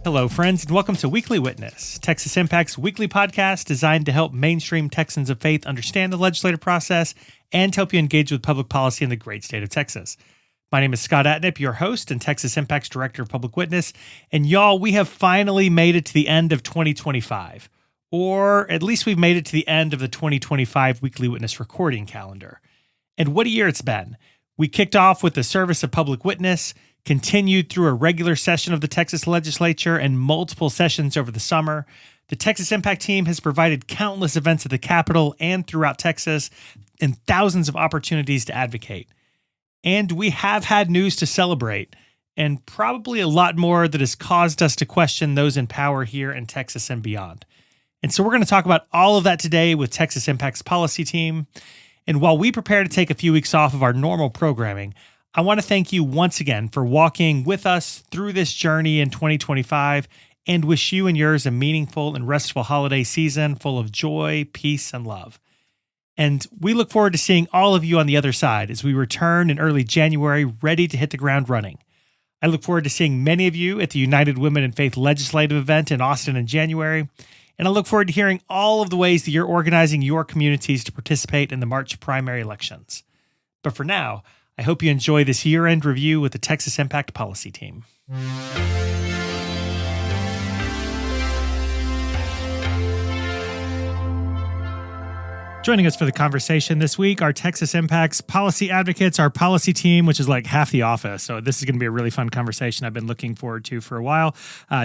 Hello, friends, and welcome to Weekly Witness, Texas Impact's weekly podcast designed to help mainstream Texans of faith understand the legislative process and help you engage with public policy in the great state of Texas. My name is Scott Atnip, your host and Texas Impact's Director of Public Witness, and y'all, we have finally made it to the end of 2025, or at least we've made it to the end of the 2025 Weekly Witness recording calendar. And what a year it's been. We kicked off with the service of public witness, continued through a regular session of the Texas legislature and multiple sessions over the summer. The Texas Impact team has provided countless events at the Capitol and throughout Texas and thousands of opportunities to advocate. And we have had news to celebrate and probably a lot more that has caused us to question those in power here in Texas and beyond. And so we're going to talk about all of that today with Texas Impact's policy team. And while we prepare to take a few weeks off of our normal programming, I want to thank you once again for walking with us through this journey in 2025 and wish you and yours a meaningful and restful holiday season full of joy, peace, and love. And we look forward to seeing all of you on the other side as we return in early January, ready to hit the ground running. I look forward to seeing many of you at the United Women in Faith legislative event in Austin in January. And I look forward to hearing all of the ways that you're organizing your communities to participate in the March primary elections. But for now, I hope you enjoy this year-end review with the Texas Impact Policy Team. Joining us for the conversation this week are Texas Impact's policy advocates, our policy team, which is like half the office. So this is going to be a really fun conversation I've been looking forward to for a while.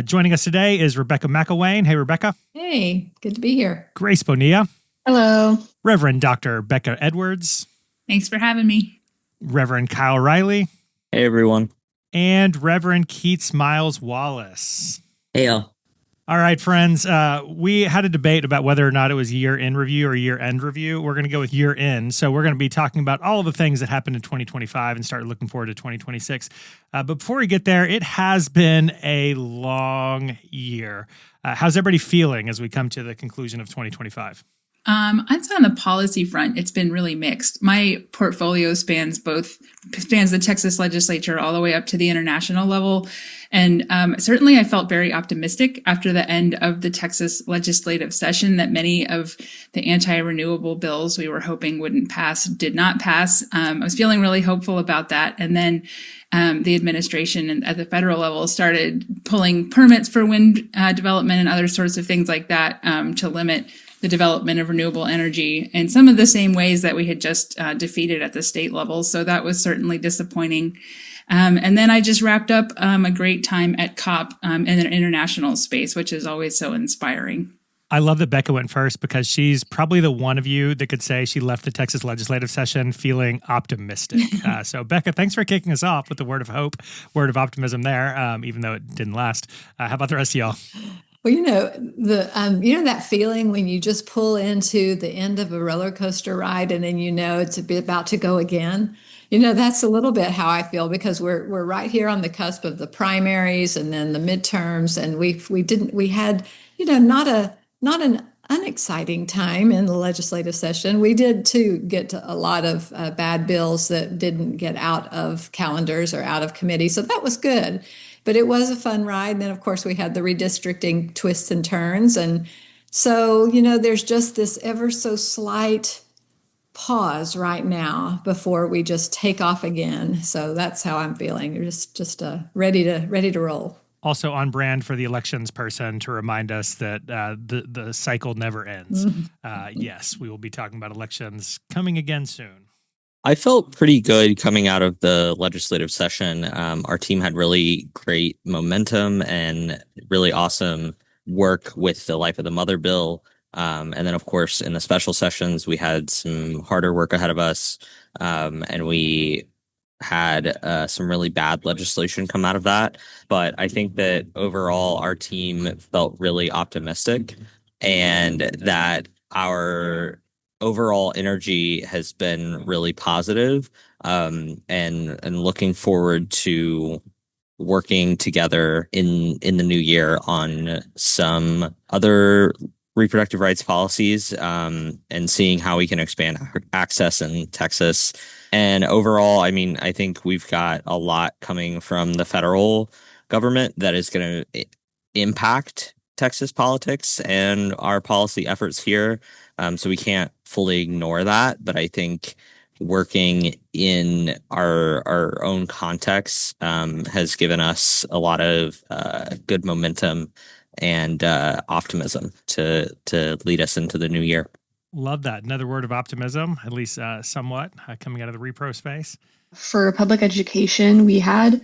Joining us today is Rebecca McIlwain. Hey, Rebecca. Hey, good to be here. Grace Bonilla. Hello. Reverend Dr. Becca Edwards. Thanks for having me. Reverend Kyle Riley. Hey, everyone. And Reverend Keats Miles-Wallace. Hey, y'all. All right, friends. We had a debate about whether or not it was year-in review or year-end review. We're going to go with year-in. So we're going to be talking about all of the things that happened in 2025 and start looking forward to 2026. But before we get there, it has been a long year. How's everybody feeling as we come to the conclusion of 2025? I'd say on the policy front, it's been really mixed. My portfolio spans the Texas legislature all the way up to the international level. And certainly I felt very optimistic after the end of the Texas legislative session that many of the anti-renewable bills we were hoping wouldn't pass did not pass. I was feeling really hopeful about that. And then the administration at the federal level started pulling permits for wind development and other sorts of things like that to limit the development of renewable energy in some of the same ways that we had just defeated at the state level. So that was certainly disappointing. And then I just wrapped up a great time at COP in an international space, which is always so inspiring. I love that Becca went first because she's probably the one of you that could say she left the Texas legislative session feeling optimistic. So Becca, thanks for kicking us off with the word of hope, word of optimism there, even though it didn't last. How about the rest of y'all? Well, that feeling when you just pull into the end of a roller coaster ride and then it's about to go again. That's a little bit how I feel because we're right here on the cusp of the primaries and then the midterms, and we had not an unexciting time in the legislative session. We did too get to a lot of bad bills that didn't get out of calendars or out of committee, so that was good. But it was a fun ride. And then, of course, we had the redistricting twists and turns. And so, there's just this ever so slight pause right now before we just take off again. So that's how I'm feeling. You're just ready to roll. Also on brand for the elections person to remind us that the cycle never ends. Yes, we will be talking about elections coming again soon. I felt pretty good coming out of the legislative session. Our team had really great momentum and really awesome work with the Life of the Mother bill. And then, of course, in the special sessions, we had some harder work ahead of us. And we had some really bad legislation come out of that. But I think that overall, our team felt really optimistic and that our overall energy has been really positive, and looking forward to working together in the new year on some other reproductive rights policies, and seeing how we can expand access in Texas. And overall, I think we've got a lot coming from the federal government that is going to impact Texas politics and our policy efforts here. So we can't fully ignore that. But I think working in our own context has given us a lot of good momentum and optimism to lead us into the new year. Love that. Another word of optimism, at least somewhat, coming out of the repro space. For public education, we had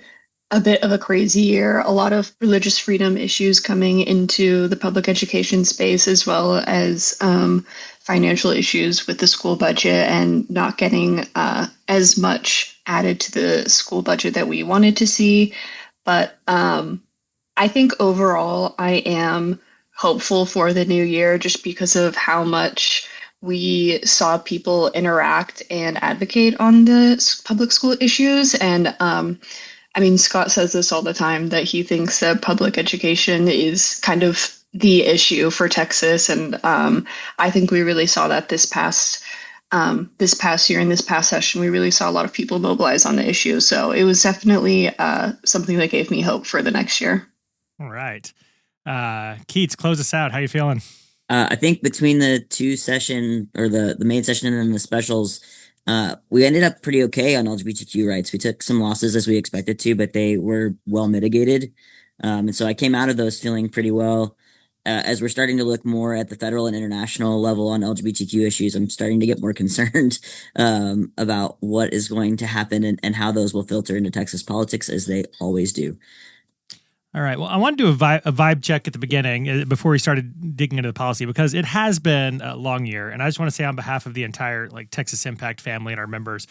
a bit of a crazy year, a lot of religious freedom issues coming into the public education space, as well as financial issues with the school budget and not getting as much added to the school budget that we wanted to see. But I think overall, I am hopeful for the new year just because of how much we saw people interact and advocate on the public school issues. And I mean, Scott says this all the time, that he thinks that public education is kind of the issue for Texas. And I think we really saw that this past year, in this past session, we really saw a lot of people mobilize on the issue. So it was definitely something that gave me hope for the next year. All right. Keats, close us out. How you feeling? I think between the two session, or the main session and then the specials, we ended up pretty okay on LGBTQ rights. We took some losses as we expected to, but they were well mitigated. And so I came out of those feeling pretty well. As we're starting to look more at the federal and international level on LGBTQ issues, I'm starting to get more concerned about what is going to happen and how those will filter into Texas politics, as they always do. All right. Well, I want to do a vibe check at the beginning before we started digging into the policy, because it has been a long year. And I just want to say on behalf of the entire Texas Impact family and our members,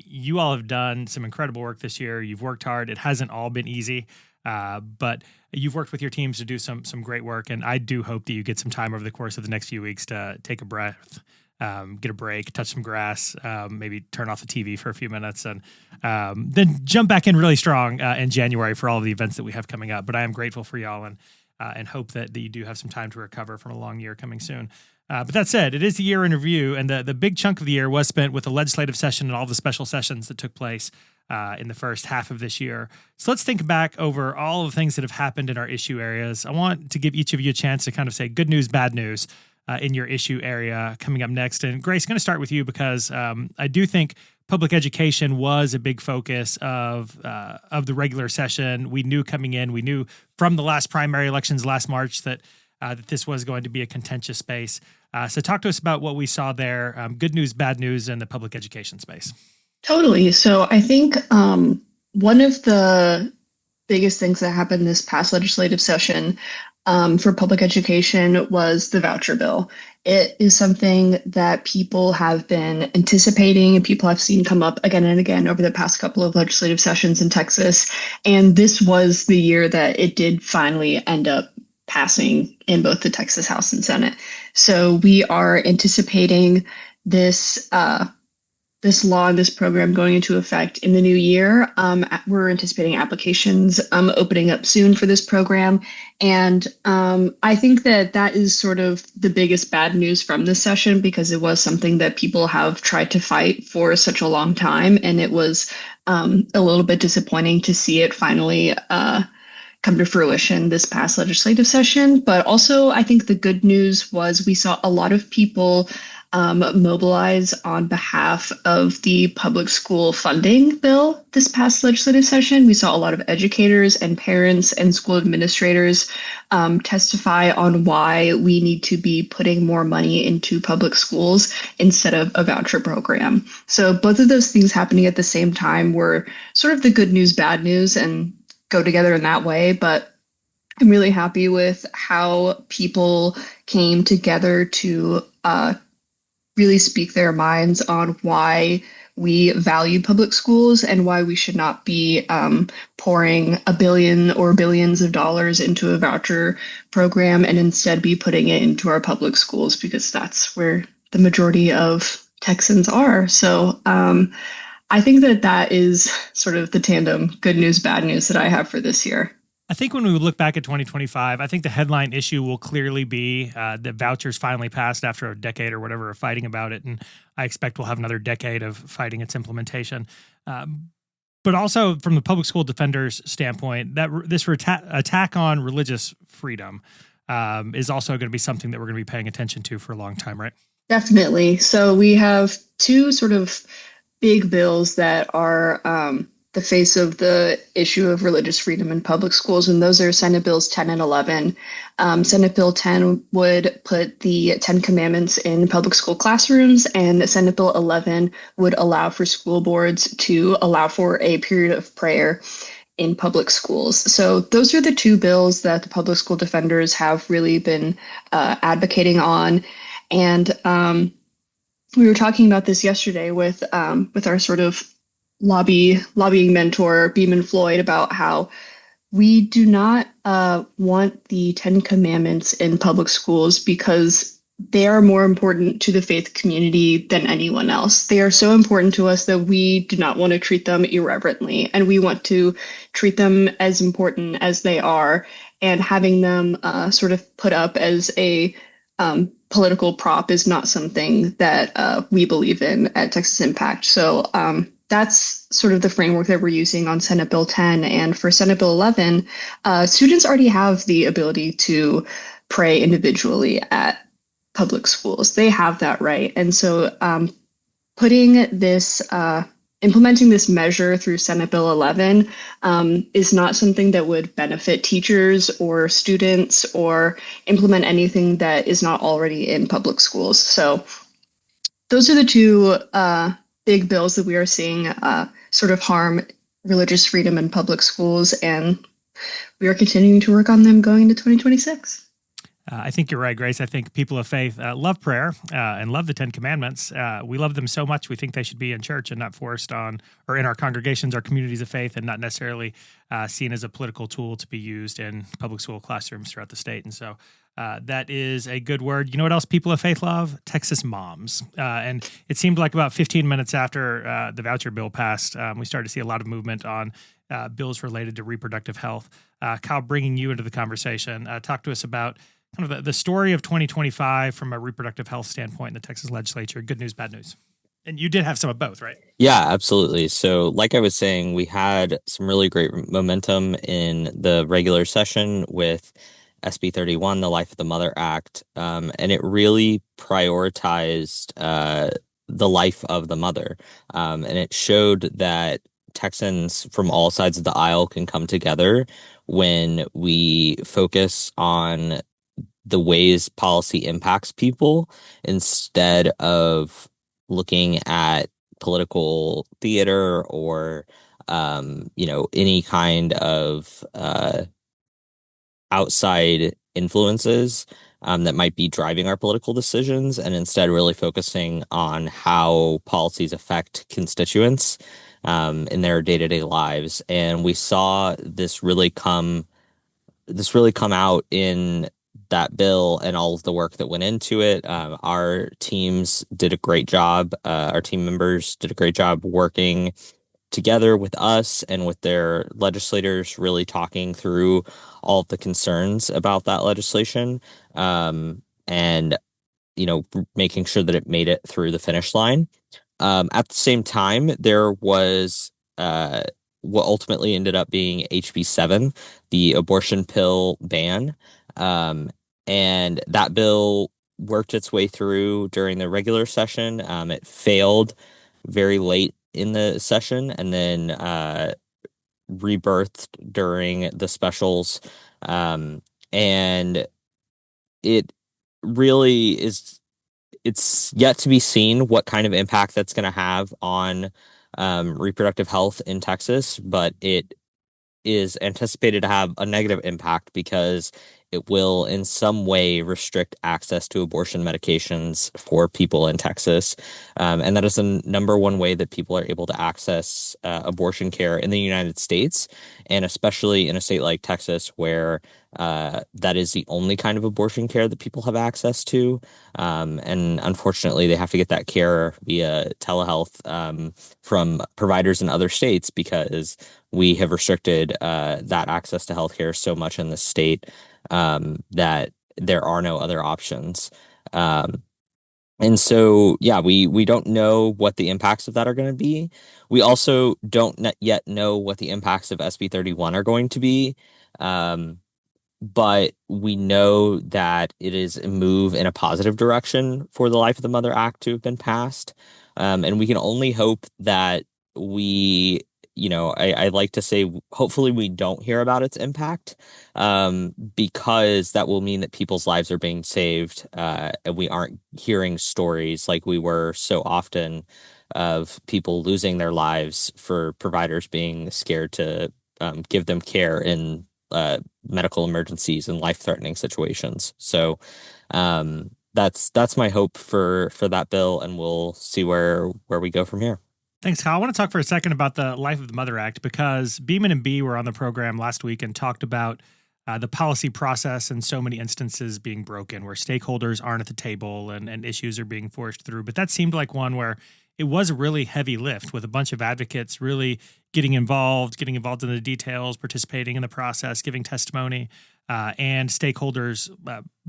you all have done some incredible work this year. You've worked hard. It hasn't all been easy, but you've worked with your teams to do some great work. And I do hope that you get some time over the course of the next few weeks to take a breath, get a break, touch some grass, maybe turn off the TV for a few minutes, and then jump back in really strong in January for all of the events that we have coming up. But I am grateful for y'all and hope that you do have some time to recover from a long year coming soon. But that said, it is the year in review, and the big chunk of the year was spent with the legislative session and all the special sessions that took place in the first half of this year. So let's think back over all of the things that have happened in our issue areas. I want to give each of you a chance to kind of say good news, bad news in your issue area coming up next. And Grace, I'm going to start with you because I do think public education was a big focus of the regular session. We knew coming in, we knew from the last primary elections last March that this was going to be a contentious space. So talk to us about what we saw there. Good news, bad news in the public education space. Totally. So I think one of the biggest things that happened this past legislative session for public education was the voucher bill. It is something that people have been anticipating and people have seen come up again and again over the past couple of legislative sessions in Texas. And this was the year that it did finally end up passing in both the Texas House and Senate. So we are anticipating this law and this program going into effect in the new year. We're anticipating applications opening up soon for this program. And I think that is sort of the biggest bad news from this session, because it was something that people have tried to fight for such a long time. And it was a little bit disappointing to see it finally come to fruition this past legislative session. But also, I think the good news was we saw a lot of people mobilize on behalf of the public school funding bill this past legislative session. We saw a lot of educators and parents and school administrators testify on why we need to be putting more money into public schools instead of a voucher program. So both of those things happening at the same time were sort of the good news, bad news, and go together in that way. But I'm really happy with how people came together to really speak their minds on why we value public schools and why we should not be pouring $1 billion or billions of dollars into a voucher program and instead be putting it into our public schools, because that's where the majority of Texans are. So I think that is sort of the tandem good news, bad news that I have for this year. I think when we look back at 2025, I think the headline issue will clearly be that vouchers finally passed after a decade or whatever of fighting about it. And I expect we'll have another decade of fighting its implementation. But also from the public school defenders standpoint, that this attack on religious freedom is also going to be something that we're going to be paying attention to for a long time, right? Definitely. So we have two sort of big bills that are the face of the issue of religious freedom in public schools, and those are Senate Bills 10 and 11. Senate Bill 10 would put the 10 Commandments in public school classrooms, and Senate Bill 11 would allow for school boards to allow for a period of prayer in public schools. So those are the two bills that the public school defenders have really been advocating on. And we were talking about this yesterday with our sort of lobbying mentor, Beeman Floyd, about how we do not want the 10 Commandments in public schools because they are more important to the faith community than anyone else. They are so important to us that we do not want to treat them irreverently, and we want to treat them as important as they are, and having them sort of put up as a political prop is not something that we believe in at Texas Impact. So that's sort of the framework that we're using on Senate Bill 10. And for Senate Bill 11, students already have the ability to pray individually at public schools. They have that right. And so implementing this measure through Senate Bill 11 is not something that would benefit teachers or students or implement anything that is not already in public schools. So those are the two big bills that we are seeing sort of harm religious freedom in public schools, and we are continuing to work on them going into 2026. I think you're right, Grace. I think people of faith love prayer and love the 10 Commandments. We love them so much, we think they should be in church and not forced on, or in our congregations, our communities of faith, and not necessarily seen as a political tool to be used in public school classrooms throughout the state. And so that is a good word. You know what else people of faith love? Texas moms. And it seemed like about 15 minutes after the voucher bill passed, we started to see a lot of movement on bills related to reproductive health. Kyle, bringing you into the conversation, talk to us about kind of the story of 2025 from a reproductive health standpoint in the Texas legislature. Good news, bad news. And you did have some of both, right? Yeah, absolutely. So like I was saying, we had some really great momentum in the regular session with SB 31, the Life of the Mother Act, and it really prioritized the life of the mother. And it showed that Texans from all sides of the aisle can come together when we focus on the ways policy impacts people instead of looking at political theater or any kind of outside influences that might be driving our political decisions, and instead really focusing on how policies affect constituents in their day-to-day lives. And we saw this really come out in that bill and all of the work that went into it. Our teams did a great job. Our team members did a great job working together with us and with their legislators, really talking through all of the concerns about that legislation, and making sure that it made it through the finish line. At the same time, there was what ultimately ended up being HB 7, the abortion pill ban. And that bill worked its way through during the regular session. It failed very late in the session and then rebirthed during the specials. And it really it's yet to be seen what kind of impact that's going to have on reproductive health in Texas, but it is anticipated to have a negative impact because it will in some way restrict access to abortion medications for people in Texas. And that is the number one way that people are able to access abortion care in the United States, and especially in a state like Texas where that is the only kind of abortion care that people have access to. And unfortunately, they have to get that care via telehealth from providers in other states because we have restricted that access to healthcare so much in the state that there are no other options. And so, yeah, we don't know what the impacts of that are going to be. We also don't yet know what the impacts of SB 31 are going to be. But we know that it is a move in a positive direction for the Life of the Mother Act to have been passed. And we can only hope that we, I like to say, hopefully we don't hear about its impact, because that will mean that people's lives are being saved, and we aren't hearing stories like we were so often of people losing their lives for providers being scared to give them care in medical emergencies and life-threatening situations. So that's my hope for that bill, and we'll see where we go from here. Thanks, Kyle. I want to talk for a second about the Life of the Mother Act, because Beeman and B were on the program last week and talked about the policy process and so many instances being broken where stakeholders aren't at the table and issues are being forced through. But that seemed like one where it was a really heavy lift, with a bunch of advocates really getting involved in the details, participating in the process, giving testimony, and stakeholders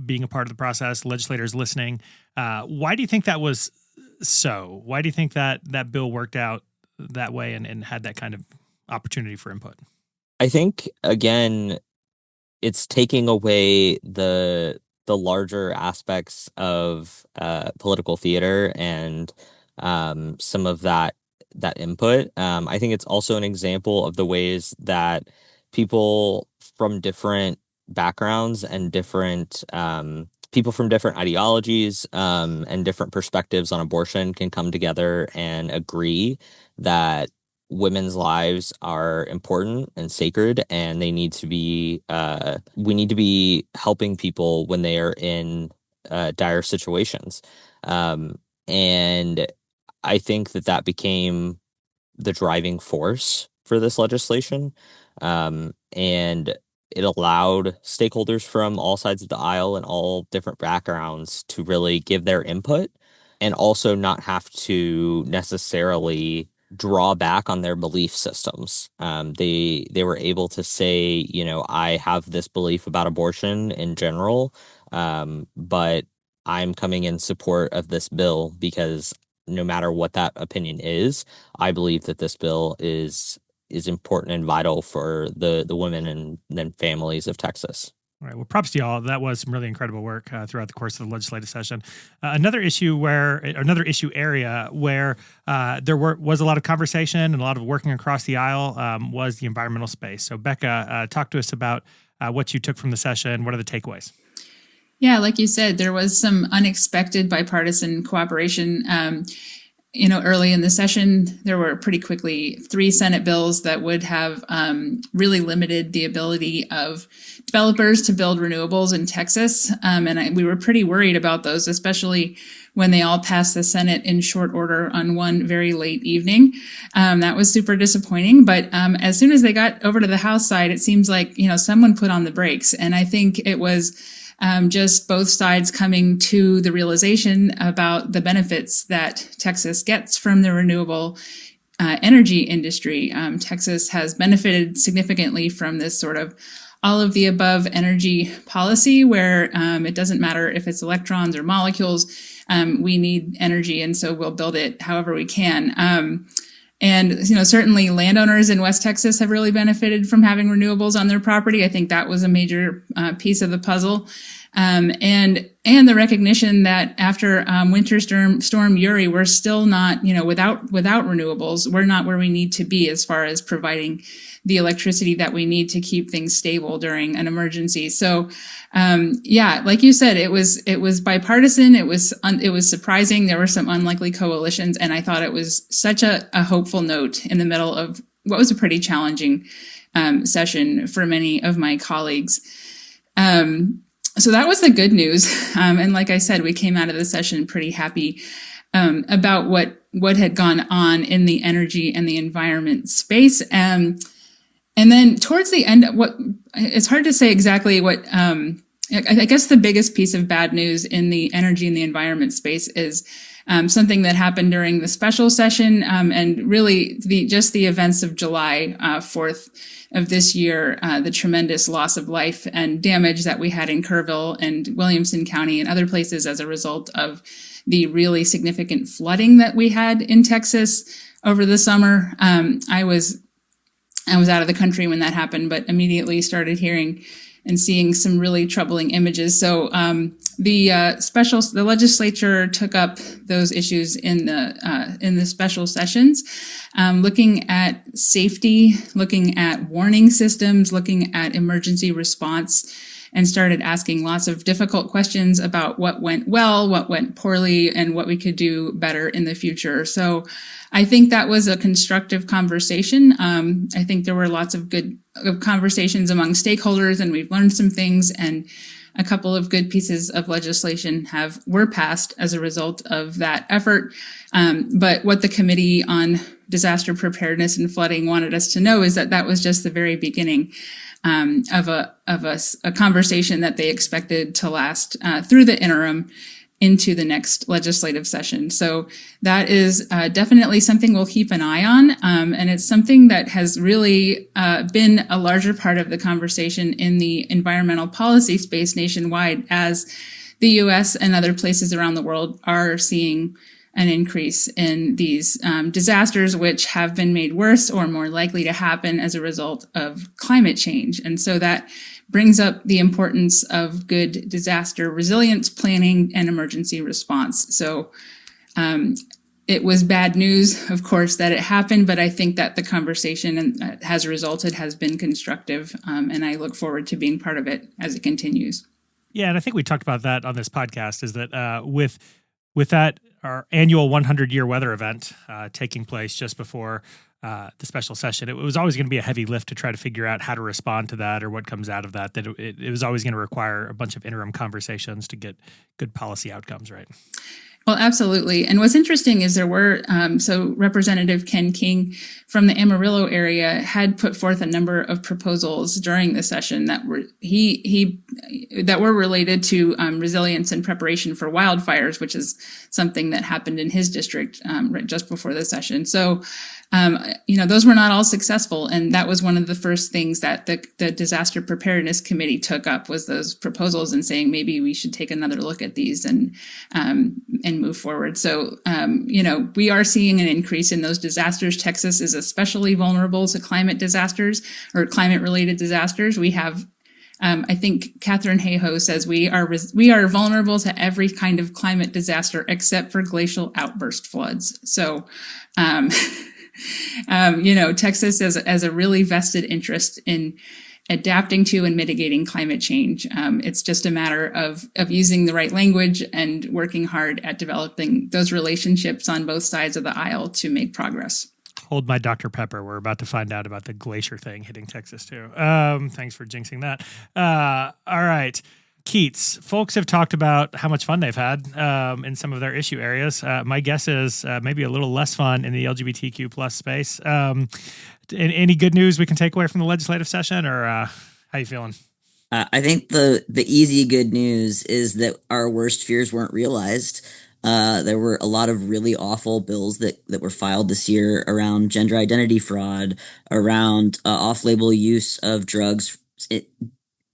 being a part of the process, legislators listening. Why do you think that was so? Why do you think that bill worked out that way and had that kind of opportunity for input? I think, again, it's taking away the larger aspects of political theater and some of that input. I think it's also an example of the ways that people from different backgrounds and different people from different ideologies and different perspectives on abortion can come together and agree that women's lives are important and sacred, and they need to be we need to be helping people when they are in dire situations. And I think that became the driving force for this legislation. And it allowed stakeholders from all sides of the aisle and all different backgrounds to really give their input, and also not have to necessarily draw back on their belief systems. They were able to say, I have this belief about abortion in general, but I'm coming in support of this bill because no matter what that opinion is, I believe that this bill is important and vital for the women and then families of Texas. All right. Well, props to y'all. That was some really incredible work throughout the course of the legislative session. Another issue area where there was a lot of conversation and a lot of working across the aisle was the environmental space. So, Becca, talk to us about what you took from the session. What are the takeaways? Yeah, like you said, there was some unexpected bipartisan cooperation. Early in the session, there were pretty quickly 3 Senate bills that would have really limited the ability of developers to build renewables in Texas. We were pretty worried about those, especially when they all passed the Senate in short order on one very late evening. That was super disappointing. But as soon as they got over to the House side, it seems like, someone put on the brakes. And I think it was just both sides coming to the realization about the benefits that Texas gets from the renewable energy industry. Texas has benefited significantly from this sort of all of the above energy policy, where it doesn't matter if it's electrons or molecules. We need energy, and so we'll build it however we can. And certainly landowners in West Texas have really benefited from having renewables on their property. I think that was a major piece of the puzzle. And the recognition that after Winter Storm Uri, we're still not, without renewables, we're not where we need to be as far as providing the electricity that we need to keep things stable during an emergency. So, like you said, it was bipartisan. It was surprising. There were some unlikely coalitions, and I thought it was such a hopeful note in the middle of what was a pretty challenging session for many of my colleagues. So that was the good news. And like I said, we came out of the session pretty happy about what had gone on in the energy and the environment space. And then towards the end, it's hard to say exactly what, I guess the biggest piece of bad news in the energy and the environment space is something that happened during the special session, and really the events of July 4th of this year, the tremendous loss of life and damage that we had in Kerrville and Williamson County and other places as a result of the really significant flooding that we had in Texas over the summer. I was out of the country when that happened, but immediately started hearing and seeing some really troubling images. So the legislature took up those issues in the special sessions, looking at safety, looking at warning systems, looking at emergency response, and started asking lots of difficult questions about what went well, what went poorly, and what we could do better in the future. So I think that was a constructive conversation. I think there were lots of good conversations among stakeholders, and we've learned some things, and a couple of good pieces of legislation were passed as a result of that effort. But what the Committee on Disaster Preparedness and Flooding wanted us to know is that was just the very beginning of a conversation that they expected to last through the interim into the next legislative session. So that is definitely something we'll keep an eye on. And it's something that has really been a larger part of the conversation in the environmental policy space nationwide, as the US and other places around the world are seeing an increase in these disasters, which have been made worse or more likely to happen as a result of climate change. And so that brings up the importance of good disaster resilience planning and emergency response. So it was bad news, of course, that it happened, but I think that the conversation has been constructive, and I look forward to being part of it as it continues. Yeah, and I think we talked about that on this podcast, is that with that, our annual 100-year weather event taking place just before the special session, it was always going to be a heavy lift to try to figure out how to respond to that or what comes out of that, it was always going to require a bunch of interim conversations to get good policy outcomes, right? Well, absolutely. And what's interesting is there were, so Representative Ken King from the Amarillo area had put forth a number of proposals during the session that were that were related to resilience and preparation for wildfires, which is something that happened in his district right just before the session. So those were not all successful. And that was one of the first things that the Disaster Preparedness Committee took up, was those proposals and saying, maybe we should take another look at these and move forward. So, we are seeing an increase in those disasters. Texas is especially vulnerable to climate disasters or climate related disasters. We have, I think Catherine Hayhoe says we are vulnerable to every kind of climate disaster except for glacial outburst floods. So, Texas has a really vested interest in adapting to and mitigating climate change. It's just a matter of using the right language and working hard at developing those relationships on both sides of the aisle to make progress. Hold my Dr. Pepper. We're about to find out about the glacier thing hitting Texas too. Thanks for jinxing that. All right. Keats, folks have talked about how much fun they've had in some of their issue areas. My guess is maybe a little less fun in the LGBTQ plus space. Any good news we can take away from the legislative session, or how you feeling? I think the easy good news is that our worst fears weren't realized. There were a lot of really awful bills that were filed this year around gender identity fraud, around off-label use of drugs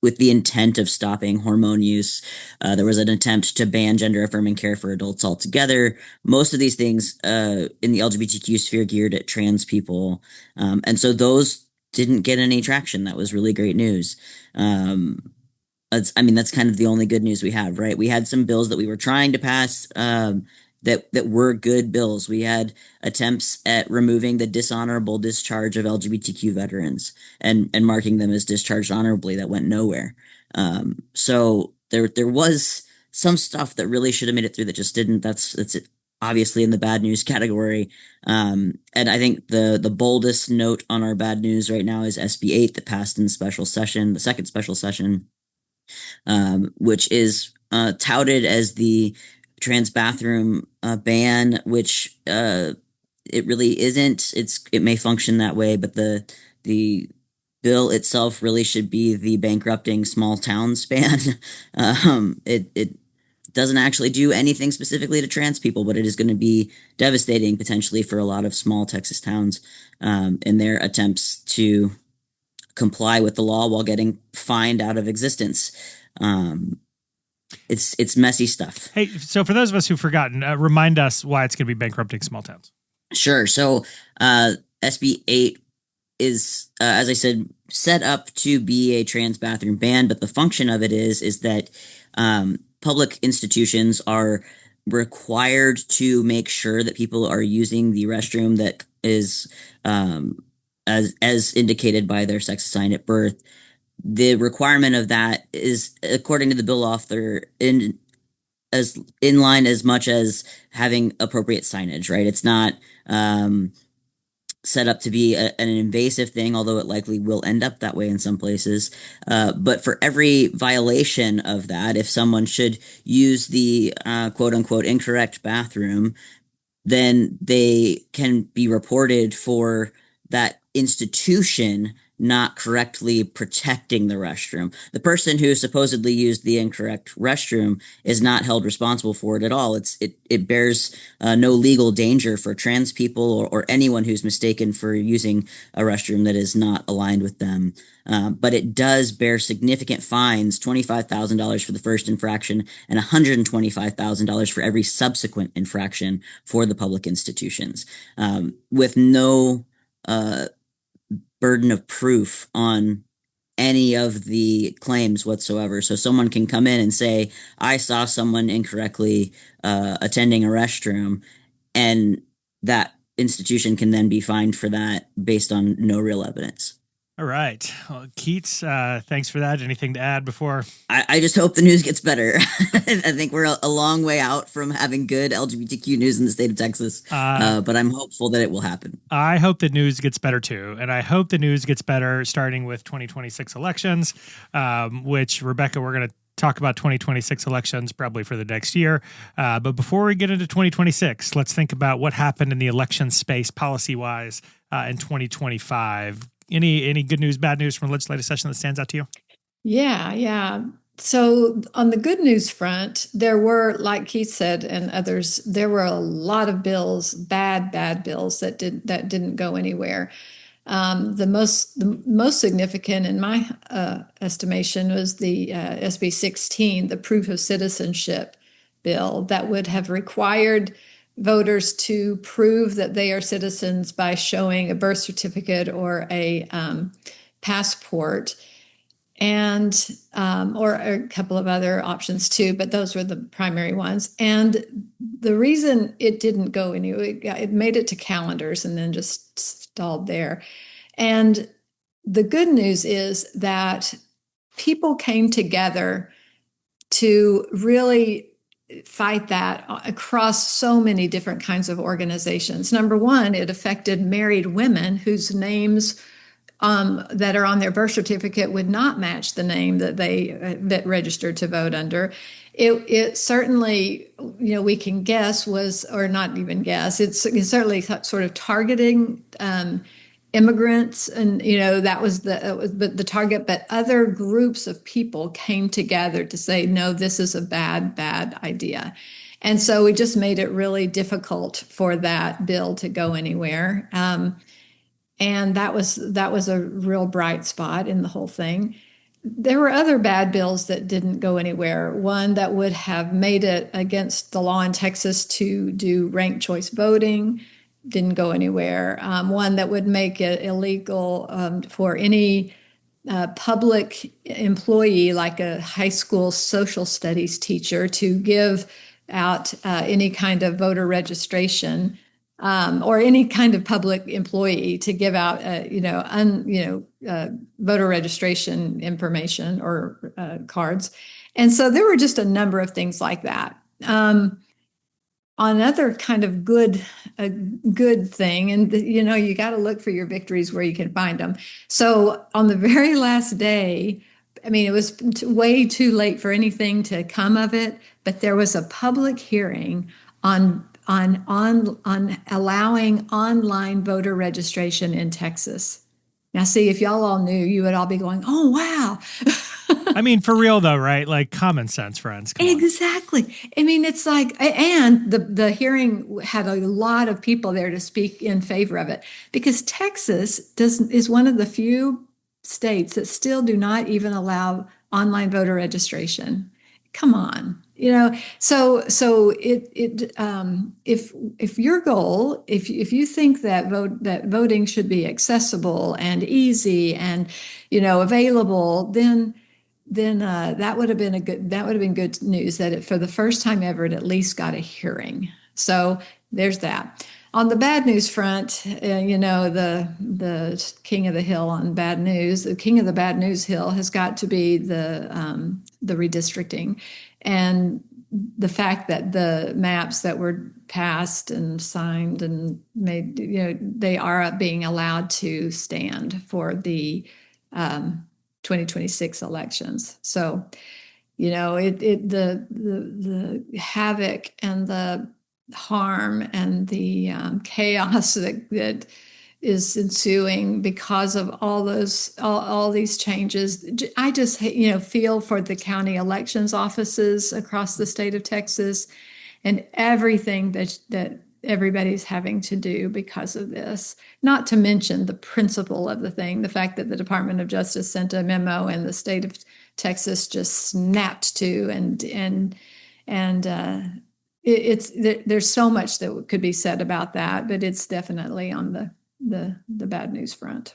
with the intent of stopping hormone use. There was an attempt to ban gender-affirming care for adults altogether. Most of these things in the LGBTQ sphere geared at trans people. And so those didn't get any traction. That was really great news. That's kind of the only good news we have, right? We had some bills that we were trying to pass that were good bills. We had attempts at removing the dishonorable discharge of LGBTQ veterans and marking them as discharged honorably. That went nowhere. So there was some stuff that really should have made it through that just didn't. That's obviously in the bad news category. And I think the boldest note on our bad news right now is SB 8 that passed in the second special session, which is touted as the trans bathroom ban, which it really isn't. It may function that way, but the bill itself really should be the bankrupting small towns ban. It doesn't actually do anything specifically to trans people, but it is going to be devastating potentially for a lot of small Texas towns in their attempts to comply with the law while getting fined out of existence. It's messy stuff. Hey, so for those of us who've forgotten, remind us why it's going to be bankrupting small towns. Sure. So SB 8 is, as I said, set up to be a trans bathroom ban, but the function of it is that public institutions are required to make sure that people are using the restroom that is as indicated by their sex assigned at birth. The requirement of that is, according to the bill author, in line as much as having appropriate signage, right? It's not set up to be an invasive thing, although it likely will end up that way in some places. But for every violation of that, if someone should use the quote unquote incorrect bathroom, then they can be reported for that institution not correctly protecting the restroom. The person who supposedly used the incorrect restroom is not held responsible for it at all. It bears no legal danger for trans people or anyone who's mistaken for using a restroom that is not aligned with them. But it does bear significant fines, $25,000 for the first infraction and $125,000 for every subsequent infraction for the public institutions, with no burden of proof on any of the claims whatsoever. So someone can come in and say, I saw someone incorrectly attending a restroom, and that institution can then be fined for that based on no real evidence. All right. Well, Keats, thanks for that. Anything to add before? I just hope the news gets better. I think we're a long way out from having good LGBTQ news in the state of Texas, but I'm hopeful that it will happen. I hope the news gets better too. And I hope the news gets better starting with 2026 elections, which, Rebecca, we're going to talk about 2026 elections probably for the next year. But before we get into 2026, let's think about what happened in the election space policy-wise in 2025. Any good news, bad news from the legislative session that stands out to you? Yeah. So on the good news front, there were, like Keith said and others, there were a lot of bills, bad bills that didn't go anywhere. The most significant, in my estimation, was the SB 16, the proof of citizenship bill that would have required voters to prove that they are citizens by showing a birth certificate or a passport, and or a couple of other options too, but those were the primary ones. And the reason it didn't go anywhere, it made it to calendars and then just stalled there. And the good news is that people came together to really fight that across so many different kinds of organizations. Number one, it affected married women whose names that are on their birth certificate would not match the name that registered to vote under. It certainly, we can guess was, or not even guess, it's certainly sort of targeting immigrants, and that was the target. But other groups of people came together to say, no, this is a bad idea. And so we just made it really difficult for that bill to go anywhere. And that was a real bright spot in the whole thing. There were other bad bills that didn't go anywhere. One that would have made it against the law in Texas to do ranked choice voting didn't go anywhere. One that would make it illegal for any public employee, like a high school social studies teacher, to give out any kind of voter registration, or any kind of public employee to give out, voter registration information or cards. And so there were just a number of things like that. Another kind of good thing, and you got to look for your victories where you can find them. So on the very last day, it was way too late for anything to come of it, but there was a public hearing on allowing online voter registration in Texas. Now, see, if y'all all knew, you would all be going, "Oh, wow." I mean, for real though, right? Like common sense, friends. Come on. Exactly. I mean, it's like, and the hearing had a lot of people there to speak in favor of it, because Texas is one of the few states that still do not even allow online voter registration. Come on, so if your goal, if you think that voting should be accessible and easy and available, then that would have been good news, that for the first time ever it at least got a hearing. So there's that. On the bad news front, the king of the hill on bad news, the king of the bad news hill has got to be the redistricting, and the fact that the maps that were passed and signed and made, they are being allowed to stand for the 2026 elections. So, the havoc and the harm and the chaos that is ensuing because of all these changes. I just feel for the county elections offices across the state of Texas and everything that everybody's having to do because of this. Not to mention the principle of the thing, the fact that the Department of Justice sent a memo and the state of Texas just snapped to, there's so much that could be said about that, but it's definitely on the bad news front.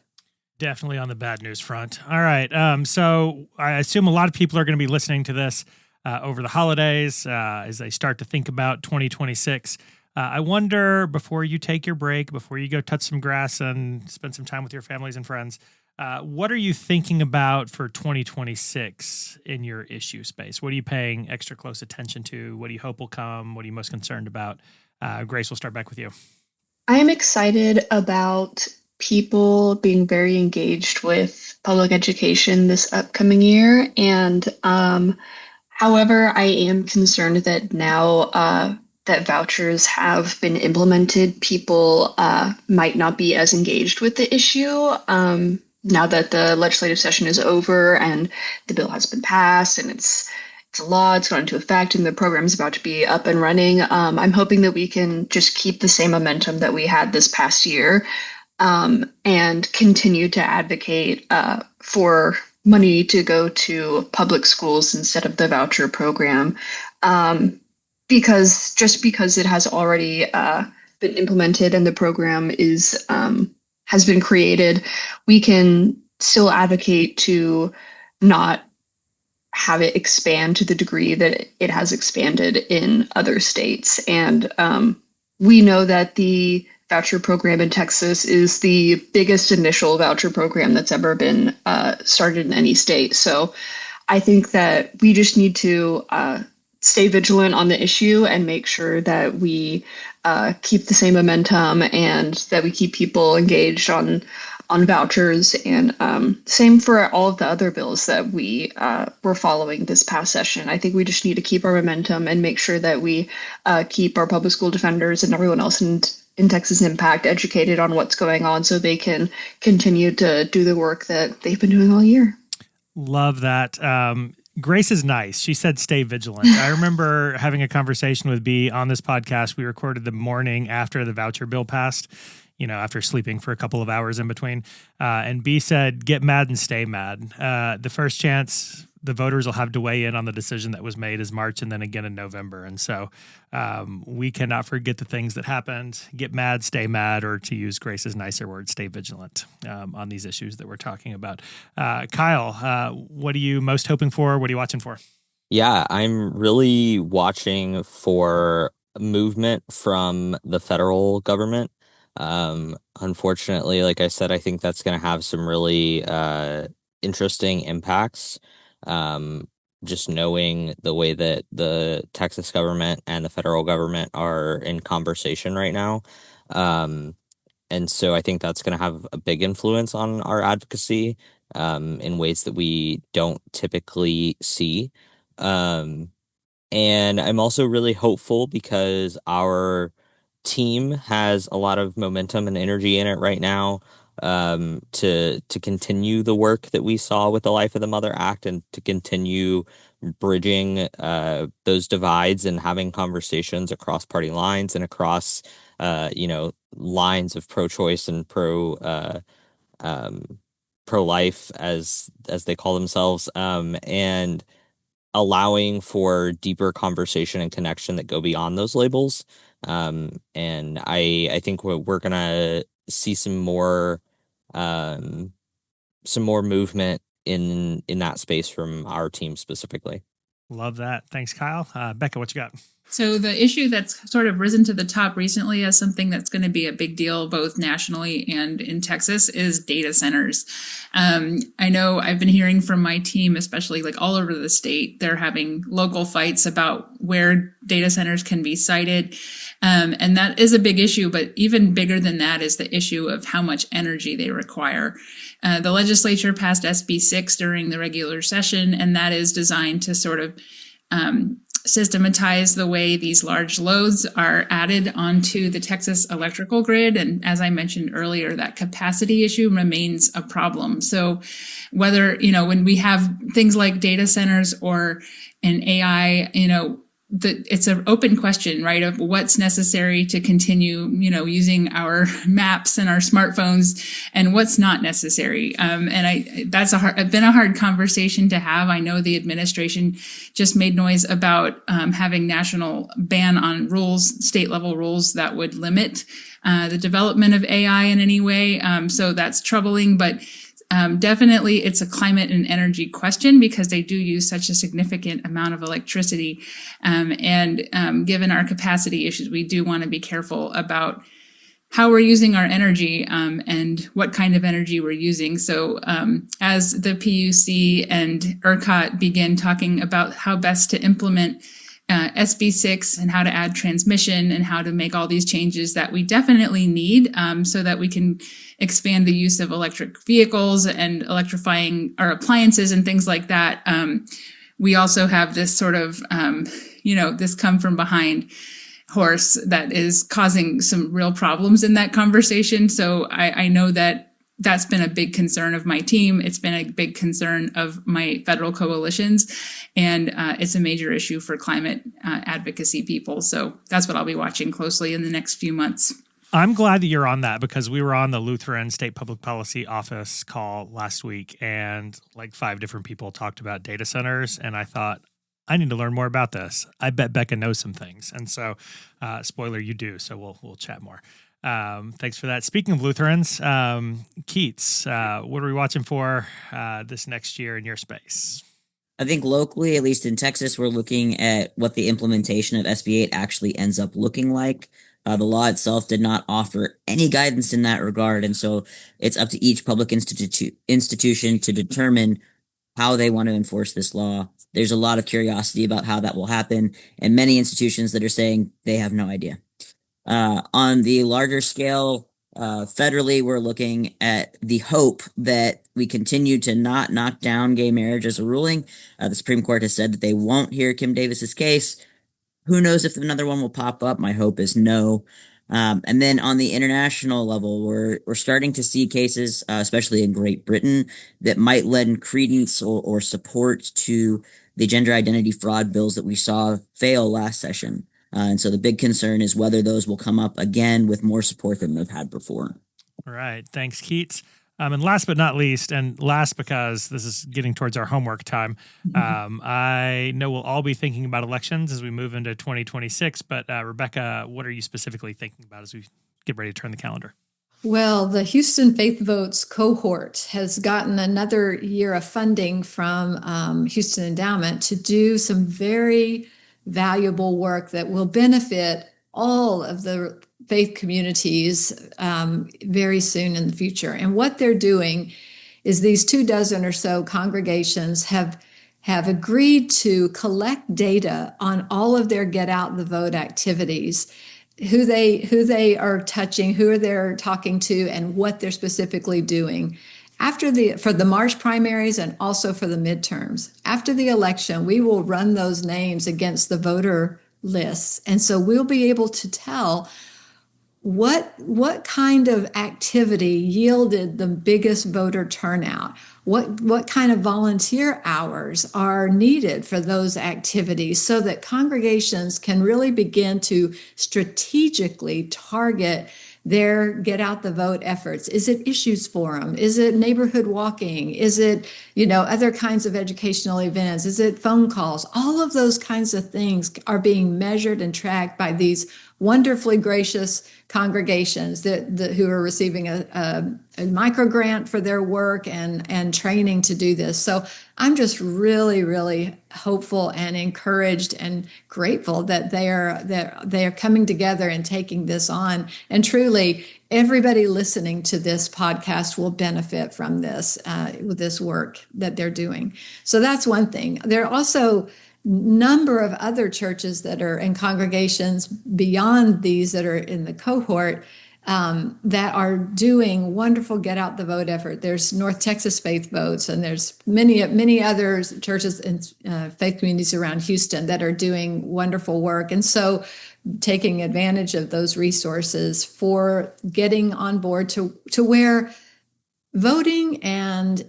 Definitely on the bad news front. All right. So I assume a lot of people are going to be listening to this over the holidays as they start to think about 2026. I wonder, before you take your break, before you go touch some grass and spend some time with your families and friends, what are you thinking about for 2026 in your issue space? What are you paying extra close attention to? What do you hope will come? What are you most concerned about? Grace, we'll start back with you. I am excited about people being very engaged with public education this upcoming year. And however, I am concerned that now that vouchers have been implemented, people might not be as engaged with the issue. Now that the legislative session is over and the bill has been passed and it's a law, it's gone into effect, and the program is about to be up and running. I'm hoping that we can just keep the same momentum that we had this past year and continue to advocate for money to go to public schools instead of the voucher program. Because it has already been implemented and the program has been created, we can still advocate to not have it expand to the degree that it has expanded in other states. And we know that the voucher program in Texas is the biggest initial voucher program that's ever been started in any state. So I think that we just need to stay vigilant on the issue and make sure that we keep the same momentum and that we keep people engaged on vouchers, and same for all of the other bills that we were following this past session. I think we just need to keep our momentum and make sure that we keep our public school defenders and everyone else in Texas Impact educated on what's going on so they can continue to do the work that they've been doing all year. Love that. Grace is nice. She said, stay vigilant. I remember having a conversation with B on this podcast. We recorded the morning after the voucher bill passed, after sleeping for a couple of hours in between. And B said, get mad and stay mad. The first chance the voters will have to weigh in on the decision that was made is March and then again in November. And so we cannot forget the things that happened. Get mad, stay mad, or to use Grace's nicer word, stay vigilant on these issues that we're talking about. Kyle, what are you most hoping for? What are you watching for? Yeah, I'm really watching for movement from the federal government. Unfortunately, like I said, I think that's going to have some really interesting impacts. Just knowing the way that the Texas government and the federal government are in conversation right now. And so I think that's going to have a big influence on our advocacy in ways that we don't typically see. And I'm also really hopeful because our team has a lot of momentum and energy in it right now. to continue the work that we saw with the Life of the Mother Act and to continue bridging those divides and having conversations across party lines and across lines of pro-choice and pro-life as they call themselves, and allowing for deeper conversation and connection that go beyond those labels. And I think we're gonna see some more movement in that space from our team specifically. Love that. Thanks, Kyle. Becca, what you got? So the issue that's sort of risen to the top recently as something that's going to be a big deal both nationally and in Texas is data centers. I know I've been hearing from my team, especially like all over the state, they're having local fights about where data centers can be sited. And that is a big issue, but even bigger than that is the issue of how much energy they require. The legislature passed SB 6 during the regular session, and that is designed to sort of systematize the way these large loads are added onto the Texas electrical grid. And as I mentioned earlier, that capacity issue remains a problem. So whether, when we have things like data centers or an AI, it's an open question, right, of what's necessary to continue, using our maps and our smartphones and what's not necessary. And that's been a hard conversation to have. I know the administration just made noise about having national ban on rules, state level rules that would limit the development of AI in any way. So that's troubling, but definitely it's a climate and energy question because they do use such a significant amount of electricity. And given our capacity issues, we do want to be careful about how we're using our energy and what kind of energy we're using. So as the PUC and ERCOT begin talking about how best to implement SB 6 and how to add transmission and how to make all these changes that we definitely need so that we can expand the use of electric vehicles and electrifying our appliances and things like that. We also have this sort of, this come from behind horse that is causing some real problems in that conversation. So I know that that's been a big concern of my team. It's been a big concern of my federal coalitions, and it's a major issue for climate advocacy people. So that's what I'll be watching closely in the next few months. I'm glad that you're on that because we were on the Lutheran State Public Policy Office call last week, and like 5 different people talked about data centers, and I thought, I need to learn more about this. I bet Becca knows some things. And so, spoiler, you do. So we'll chat more. Thanks for that. Speaking of Lutherans, Keats, what are we watching for this next year in your space? I think locally, at least in Texas, we're looking at what the implementation of SB 8 actually ends up looking like. The law itself did not offer any guidance in that regard. And so it's up to each public institution to determine how they want to enforce this law. There's a lot of curiosity about how that will happen, and many institutions that are saying they have no idea. On the larger scale, federally, we're looking at the hope that we continue to not knock down gay marriage as a ruling. The Supreme Court has said that they won't hear Kim Davis's case. Who knows if another one will pop up? My hope is no. And then on the international level, we're starting to see cases, especially in Great Britain, that might lend credence or support to the gender identity fraud bills that we saw fail last session. And so the big concern is whether those will come up again with more support than they've had before. All right. Thanks, Keats. And last but not least, and last because this is getting towards our homework time, I know we'll all be thinking about elections as we move into 2026. But Rebecca, what are you specifically thinking about as we get ready to turn the calendar? Well, the Houston Faith Votes cohort has gotten another year of funding from Houston Endowment to do some very valuable work that will benefit all of the faith communities very soon in the future. And what they're doing is these 24 or so congregations have agreed to collect data on all of their get out the vote activities, who they are touching, who they're talking to, and what they're specifically doing. For the March primaries and also for the midterms. After the election, we will run those names against the voter lists. And so we'll be able to tell what kind of activity yielded the biggest voter turnout? What kind of volunteer hours are needed for those activities so that congregations can really begin to strategically target their get out the vote efforts? Is it issues forum? Is it neighborhood walking? Is it, other kinds of educational events? Is it phone calls? All of those kinds of things are being measured and tracked by these wonderfully gracious congregations who are receiving a micro grant for their work and training to do this. So I'm just really, really hopeful and encouraged and grateful that they are coming together and taking this on. And truly, everybody listening to this podcast will benefit from this work that they're doing. So that's one thing. There are also number of other churches that are in congregations beyond these that are in the cohort that are doing wonderful get out the vote effort. There's North Texas Faith Votes, and there's many other churches and faith communities around Houston that are doing wonderful work. And so taking advantage of those resources for getting on board to where voting and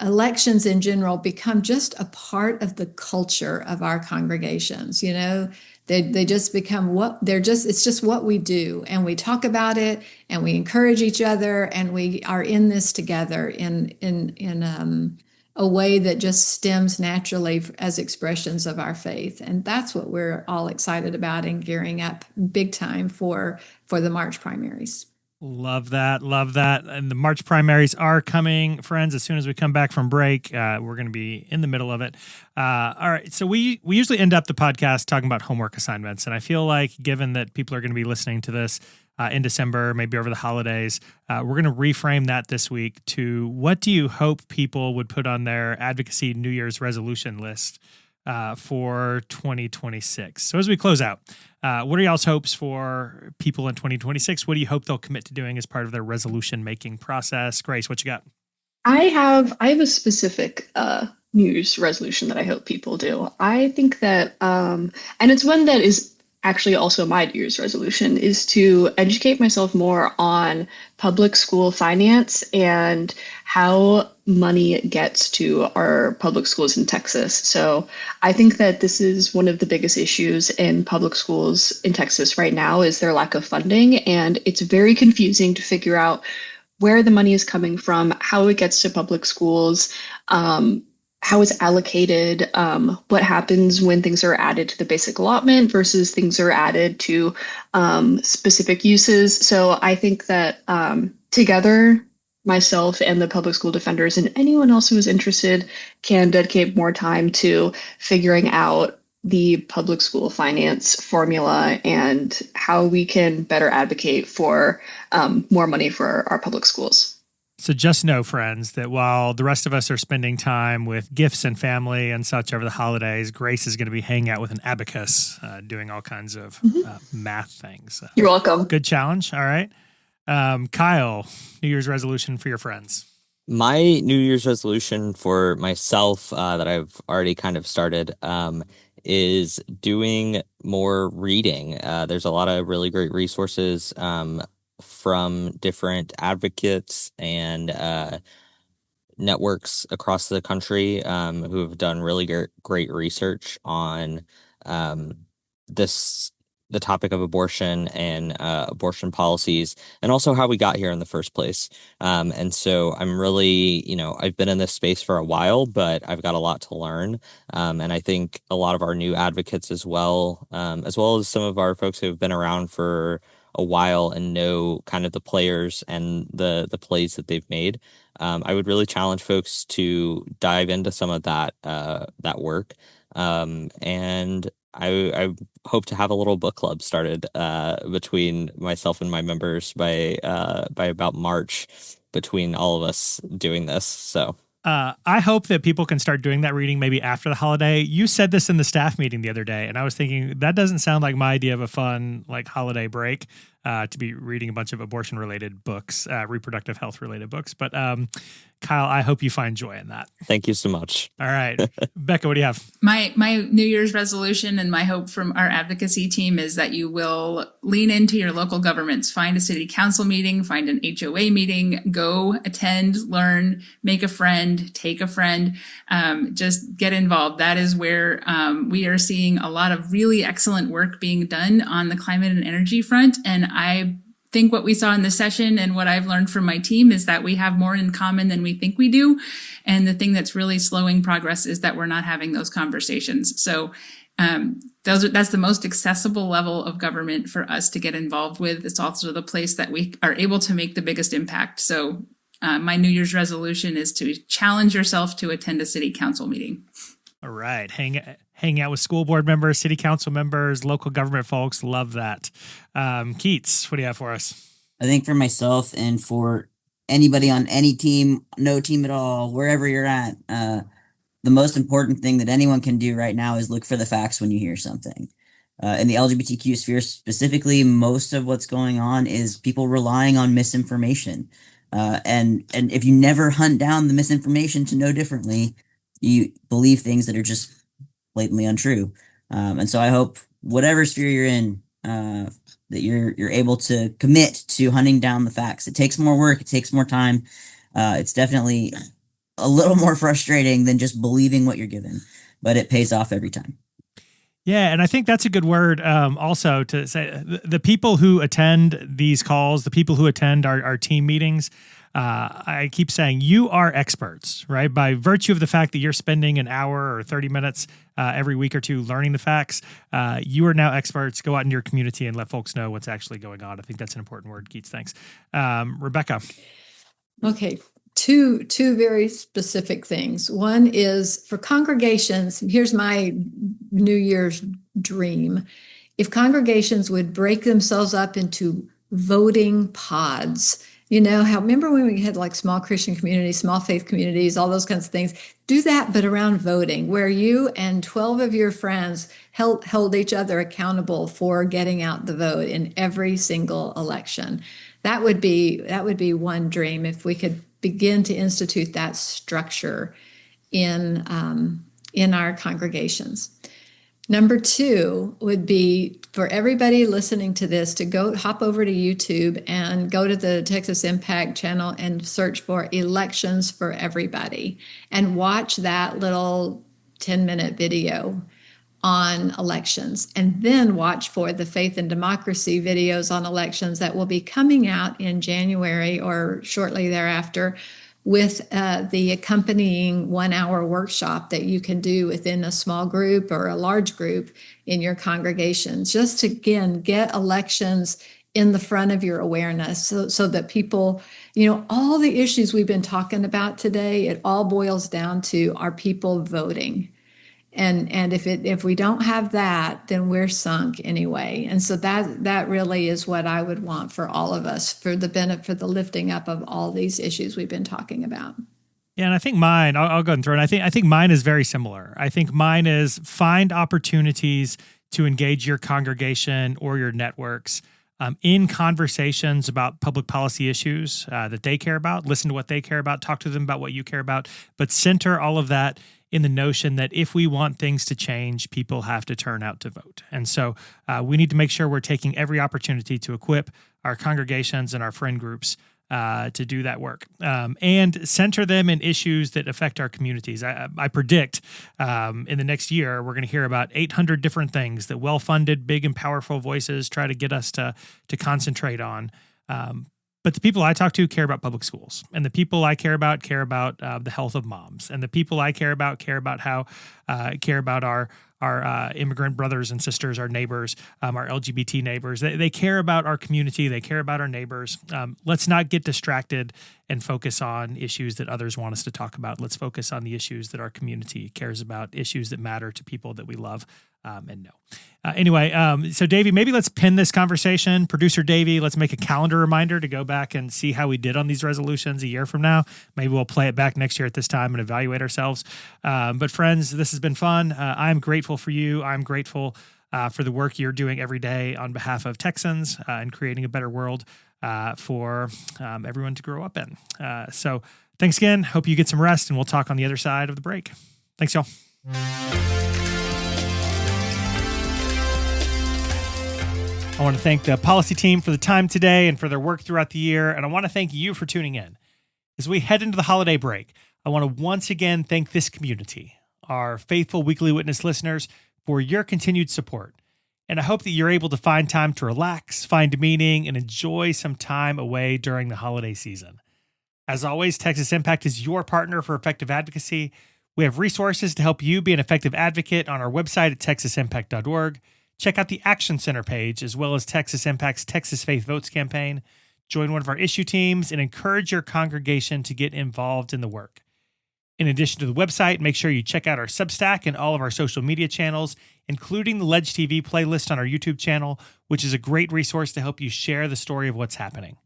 elections in general become just a part of the culture of our congregations. They just become it's just what we do, and we talk about it, and we encourage each other, and we are in this together in a way that just stems naturally as expressions of our faith. And that's what we're all excited about and gearing up big time for the March primaries. Love that. And the March primaries are coming, friends. As soon as we come back from break, we're going to be in the middle of it. All right. So we usually end up the podcast talking about homework assignments. And I feel like, given that people are going to be listening to this in December, maybe over the holidays, we're going to reframe that this week to, what do you hope people would put on their advocacy New Year's resolution list for 2026? So as we close out, what are y'all's hopes for people in 2026? What do you hope they'll commit to doing as part of their resolution making process? Grace, what you got? I have a specific New Year's resolution that I hope people do. I think that, and it's one that is actually also my New Year's resolution, is to educate myself more on public school finance and how money gets to our public schools in Texas. So I think that this is one of the biggest issues in public schools in Texas right now, is their lack of funding. And it's very confusing to figure out where the money is coming from, how it gets to public schools, how it's allocated, what happens when things are added to the basic allotment versus things are added to specific uses. So I think that together, myself and the public school defenders and anyone else who is interested can dedicate more time to figuring out the public school finance formula and how we can better advocate for more money for our public schools. So just know, friends, that while the rest of us are spending time with gifts and family and such over the holidays, Grace is going to be hanging out with an abacus, doing all kinds of math things. You're welcome. Good challenge. All right. Kyle, New Year's resolution for your friends. My New Year's resolution for myself that I've already kind of started is doing more reading. There's a lot of really great resources from different advocates and networks across the country who have done really great research on the topic of abortion and abortion policies, and also how we got here in the first place. And so I'm really, I've been in this space for a while, but I've got a lot to learn. And I think a lot of our new advocates as well as some of our folks who have been around for a while and know kind of the players and the plays that they've made. I would really challenge folks to dive into some of that work. And I hope to have a little book club started between myself and my members by about March, between all of us doing this. So I hope that people can start doing that reading maybe after the holiday. You said this in the staff meeting the other day, and I was thinking that doesn't sound like my idea of a fun holiday break. to be reading a bunch of abortion-related books, reproductive health-related books. But Kyle, I hope you find joy in that. Thank you so much. All right. Becca, what do you have? My New Year's resolution and my hope from our advocacy team is that you will lean into your local governments, find a city council meeting, find an HOA meeting, go attend, learn, make a friend, take a friend, just get involved. That is where we are seeing a lot of really excellent work being done on the climate and energy front. And I think what we saw in the session and what I've learned from my team is that we have more in common than we think we do. And the thing that's really slowing progress is that we're not having those conversations. So that's the most accessible level of government for us to get involved with. It's also the place that we are able to make the biggest impact. So my New Year's resolution is to challenge yourself to attend a city council meeting. All right. Hang out with school board members, city council members, local government folks. Love that. Keats, what do you have for us? I think for myself and for anybody on any team, no team at all, wherever you're at, the most important thing that anyone can do right now is look for the facts when you hear something. In the LGBTQ sphere specifically, most of what's going on is people relying on misinformation. And if you never hunt down the misinformation to know differently, you believe things that are just blatantly untrue. And so I hope whatever sphere you're in, that you're able to commit to hunting down the facts. It takes more work. It takes more time. It's definitely a little more frustrating than just believing what you're given, but it pays off every time. Yeah, and I think that's a good word also to say the people who attend these calls, the people who attend our team meetings, I keep saying you are experts, right? By virtue of the fact that you're spending an hour or 30 minutes every week or two learning the facts, you are now experts. Go out in your community and let folks know what's actually going on. I think that's an important word, Keats. Thanks. Rebecca. Okay. Two very specific things. One is for congregations. Here's my New Year's dream. If congregations would break themselves up into voting pods, remember when we had like small Christian communities, small faith communities, all those kinds of things, do that, but around voting, where you and 12 of your friends hold each other accountable for getting out the vote in every single election. That would be one dream if we could begin to institute that structure in our congregations. Number two would be for everybody listening to this to hop over to YouTube and go to the Texas Impact channel and search for Elections for Everybody and watch that little 10-minute video on elections, and then watch for the Faith and Democracy videos on elections that will be coming out in January or shortly thereafter with the accompanying 1-hour workshop that you can do within a small group or a large group in your congregation, just to, again, get elections in the front of your awareness so that people, all the issues we've been talking about today, it all boils down to are people voting. And if we don't have that, then we're sunk anyway. And so that really is what I would want for all of us, for the lifting up of all these issues we've been talking about. Yeah, and I think mine, I'll go and throw it. I think mine is very similar. I think mine is find opportunities to engage your congregation or your networks in conversations about public policy issues that they care about. Listen to what they care about. Talk to them about what you care about. But center all of that in the notion that if we want things to change, people have to turn out to vote. And so we need to make sure we're taking every opportunity to equip our congregations and our friend groups to do that work and center them in issues that affect our communities. I predict in the next year, we're going to hear about 800 different things that well-funded, big and powerful voices try to get us to concentrate on. But the people I talk to care about public schools, and the people I care about the health of moms, and the people I care about our immigrant brothers and sisters, our neighbors, our LGBT neighbors. They care about our community. They care about our neighbors. Let's not get distracted and focus on issues that others want us to talk about. Let's focus on the issues that our community cares about, issues that matter to people that we love and know. Anyway, so Davey, maybe let's pin this conversation. Producer Davey, let's make a calendar reminder to go back and see how we did on these resolutions a year from now. Maybe we'll play it back next year at this time and evaluate ourselves. But friends, this has been fun. I'm grateful for you. I'm grateful for the work you're doing every day on behalf of Texans and creating a better world for everyone to grow up in. So thanks again. Hope you get some rest, and we'll talk on the other side of the break. Thanks, y'all. I want to thank the policy team for the time today and for their work throughout the year. And I want to thank you for tuning in. As we head into the holiday break, I want to once again thank this community, our faithful Weekly Witness listeners, for your continued support. And I hope that you're able to find time to relax, find meaning, and enjoy some time away during the holiday season. As always, Texas Impact is your partner for effective advocacy. We have resources to help you be an effective advocate on our website at texasimpact.org. Check out the Action Center page, as well as Texas Impact's Texas Faith Votes campaign. Join one of our issue teams and encourage your congregation to get involved in the work. In addition to the website, make sure you check out our Substack and all of our social media channels, including the Ledge TV playlist on our YouTube channel, which is a great resource to help you share the story of what's happening.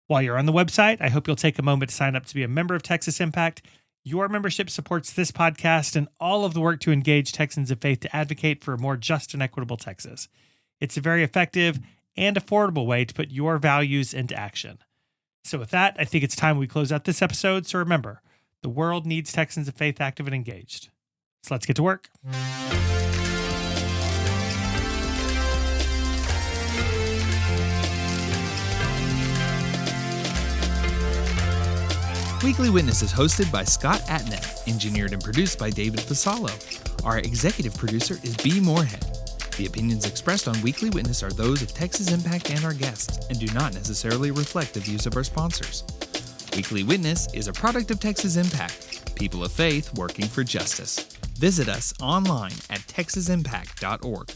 While you're on the website, I hope you'll take a moment to sign up to be a member of Texas Impact. Your membership supports this podcast and all of the work to engage Texans of faith to advocate for a more just and equitable Texas. It's a very effective and affordable way to put your values into action. So with that, I think it's time we close out this episode. So remember, the world needs Texans of faith active and engaged. So let's get to work. Weekly Witness is hosted by Scott Atnet, engineered and produced by David Fasalo. Our executive producer is B. Moorhead. The opinions expressed on Weekly Witness are those of Texas Impact and our guests, and do not necessarily reflect the views of our sponsors. Weekly Witness is a product of Texas Impact, people of faith working for justice. Visit us online at texasimpact.org.